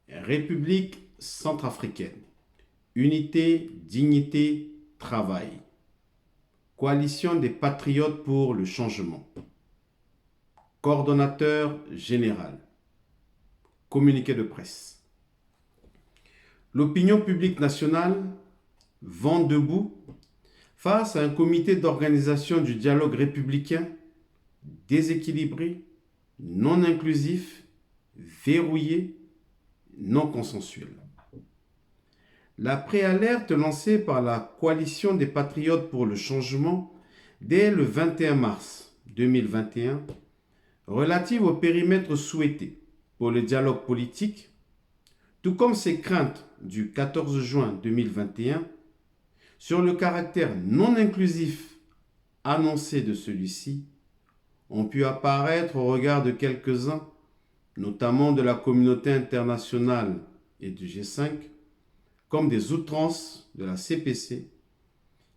République centrafricaine. Unité, dignité, travail. Coalition des patriotes pour le changement. Coordonnateur général. Communiqué de presse. L'opinion publique nationale vent debout face à un comité d'organisation du dialogue républicain déséquilibré, non inclusif, verrouillé, non consensuel. La préalerte lancée par la coalition des patriotes pour le changement dès le 21 mars 2021, relative au périmètre souhaité pour le dialogue politique, tout comme ses craintes du 14 juin 2021 sur le caractère non inclusif annoncé de celui-ci, ont pu apparaître au regard de quelques-uns, notamment de la communauté internationale et du G5, comme des outrances de la CPC,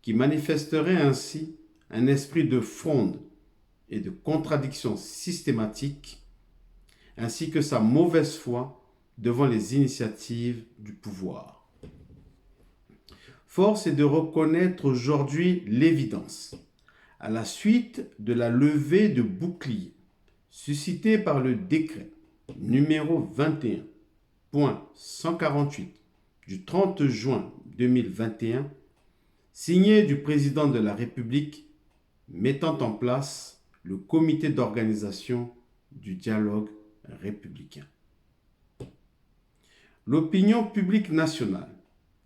qui manifesteraient ainsi un esprit de fronde et de contradiction systématique, ainsi que sa mauvaise foi devant les initiatives du pouvoir. Force est de reconnaître aujourd'hui l'évidence, à la suite de la levée de boucliers suscitée par le décret numéro 21.148 du 30 juin 2021, signé du président de la République mettant en place le comité d'organisation du dialogue républicain. L'opinion publique nationale,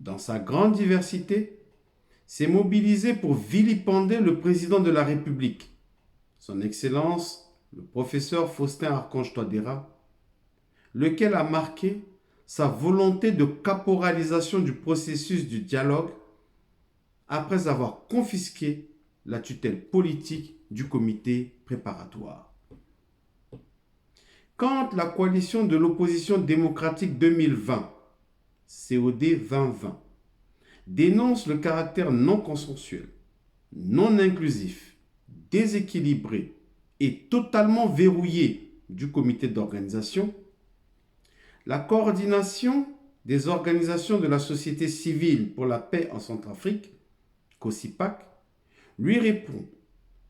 dans sa grande diversité, s'est mobilisée pour vilipender le président de la République, son Excellence, le professeur Faustin Archange Touadéra, lequel a marqué sa volonté de caporalisation du processus du dialogue après avoir confisqué la tutelle politique du comité préparatoire. Quand la coalition de l'opposition démocratique 2020, COD 2020, dénonce le caractère non consensuel, non inclusif, déséquilibré et totalement verrouillé du comité d'organisation, la coordination des organisations de la société civile pour la paix en Centrafrique, COSIPAC, lui répond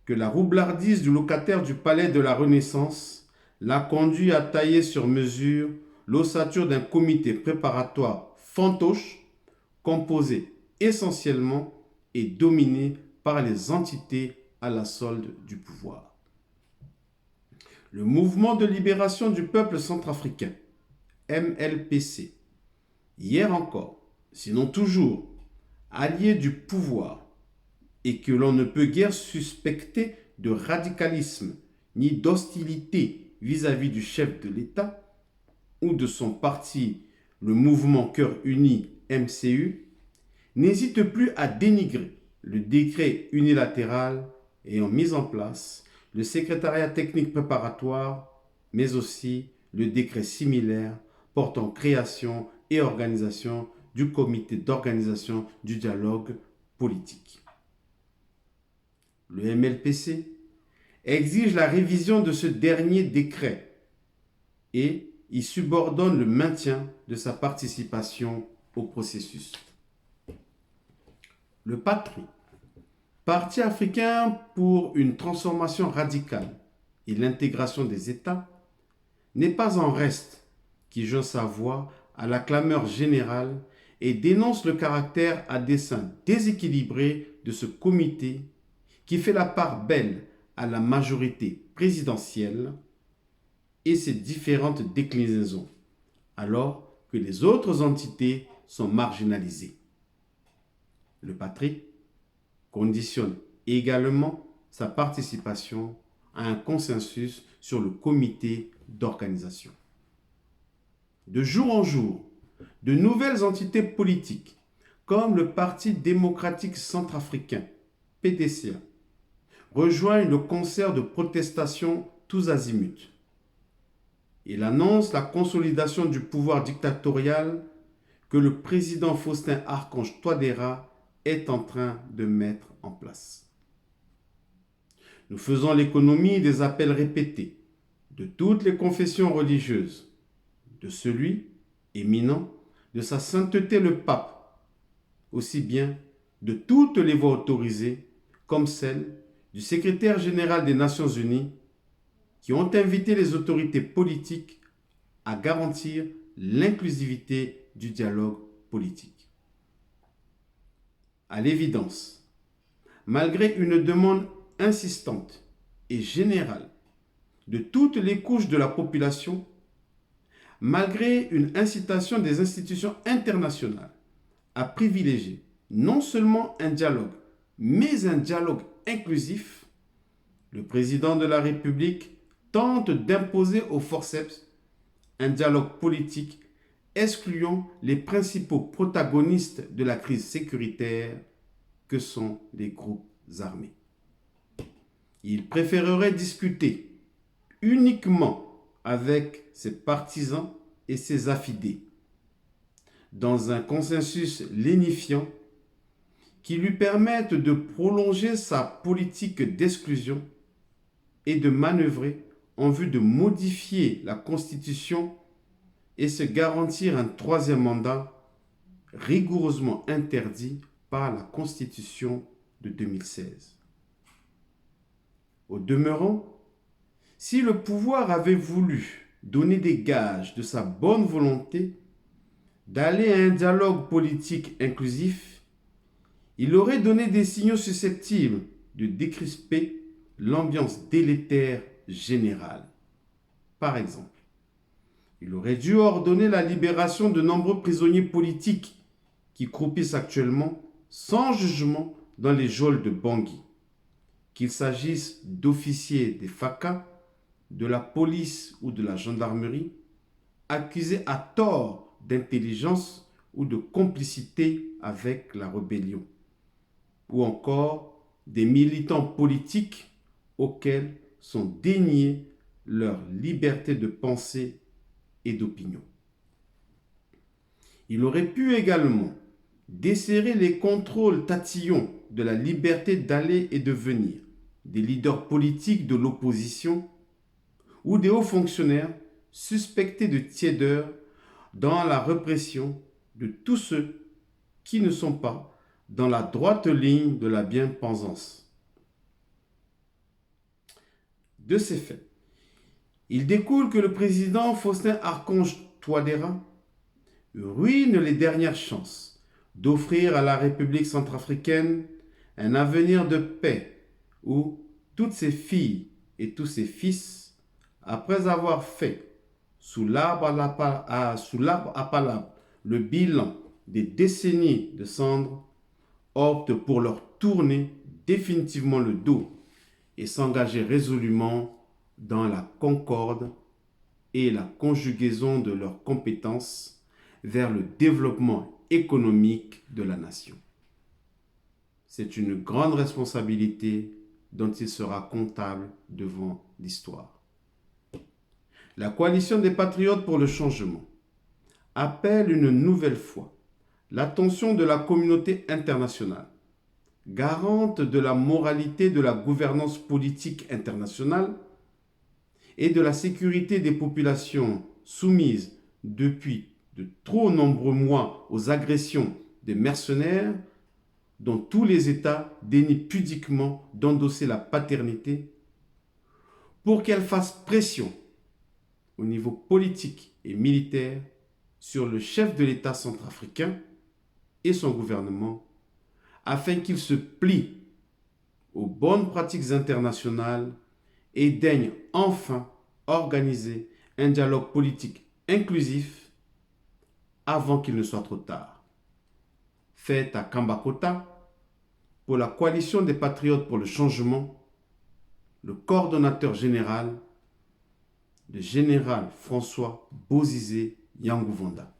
que la roublardise du locataire du palais de la Renaissance l'a conduit à tailler sur mesure l'ossature d'un comité préparatoire fantoche composé essentiellement et dominé par les entités à la solde du pouvoir. Le mouvement de libération du peuple centrafricain, MLPC, hier encore, sinon toujours, allié du pouvoir et que l'on ne peut guère suspecter de radicalisme ni d'hostilité vis-à-vis du chef de l'État ou de son parti, le mouvement Cœur Uni MCU, n'hésite plus à dénigrer le décret unilatéral ayant mis en place le secrétariat technique préparatoire, mais aussi le décret similaire portant création et organisation du comité d'organisation du dialogue politique. Le MLPC exige la révision de ce dernier décret et y subordonne le maintien de sa participation au processus. Le PATRI, Parti africain pour une transformation radicale et l'intégration des États, n'est pas en reste qui joint sa voix à la clameur générale et dénonce le caractère à dessein déséquilibré de ce comité qui fait la part belle à la majorité présidentielle et ses différentes déclinaisons, alors que les autres entités sont marginalisées. Le PATRI conditionne également sa participation à un consensus sur le comité d'organisation. De jour en jour, de nouvelles entités politiques, comme le Parti démocratique centrafricain, PDCA, rejoignent le concert de protestation tous azimuts. Il annonce la consolidation du pouvoir dictatorial que le président Faustin Archange Touadéra est en train de mettre en place. Nous faisons l'économie des appels répétés de toutes les confessions religieuses, de celui éminent de sa sainteté le pape, aussi bien de toutes les voix autorisées comme celle du secrétaire général des Nations Unies, qui ont invité les autorités politiques à garantir l'inclusivité du dialogue politique. À l'évidence, malgré une demande insistante et générale de toutes les couches de la population, malgré une incitation des institutions internationales à privilégier non seulement un dialogue, mais un dialogue inclusif, le président de la République tente d'imposer au forceps un dialogue politique excluant les principaux protagonistes de la crise sécuritaire que sont les groupes armés. Il préférerait discuter uniquement avec ses partisans et ses affidés, dans un consensus lénifiant qui lui permette de prolonger sa politique d'exclusion et de manœuvrer en vue de modifier la Constitution et se garantir un troisième mandat rigoureusement interdit par la Constitution de 2016. Au demeurant, si le pouvoir avait voulu donner des gages de sa bonne volonté d'aller à un dialogue politique inclusif, il aurait donné des signaux susceptibles de décrisper l'ambiance délétère générale. Par exemple, il aurait dû ordonner la libération de nombreux prisonniers politiques qui croupissent actuellement sans jugement dans les geôles de Bangui, qu'il s'agisse d'officiers des FACA, de la police ou de la gendarmerie, accusés à tort d'intelligence ou de complicité avec la rébellion, ou encore des militants politiques auxquels sont déniées leur liberté de pensée et d'opinion. Il aurait pu également desserrer les contrôles tatillons de la liberté d'aller et de venir des leaders politiques de l'opposition ou des hauts fonctionnaires suspectés de tiédeur dans la répression de tous ceux qui ne sont pas dans la droite ligne de la bien-pensance. De ces faits, il découle que le président Faustin Archange Touadéra ruine les dernières chances d'offrir à la République centrafricaine un avenir de paix où toutes ses filles et tous ses fils, après avoir fait sous l'arbre à palabre le bilan des décennies de cendres, optent pour leur tourner définitivement le dos et s'engager résolument dans la concorde et la conjugaison de leurs compétences vers le développement économique de la nation. C'est une grande responsabilité dont il sera comptable devant l'histoire. La coalition des patriotes pour le changement appelle une nouvelle fois l'attention de la communauté internationale, garante de la moralité de la gouvernance politique internationale et de la sécurité des populations soumises depuis de trop nombreux mois aux agressions des mercenaires dont tous les États dénient pudiquement d'endosser la paternité, pour qu'elle fasse pression au niveau politique et militaire sur le chef de l'État centrafricain et son gouvernement, afin qu'il se plie aux bonnes pratiques internationales et daigne enfin organiser un dialogue politique inclusif avant qu'il ne soit trop tard. Fait à Kambakota, pour la coalition des patriotes pour le changement, le coordonnateur général, le général François Bozizé Yangouvanda.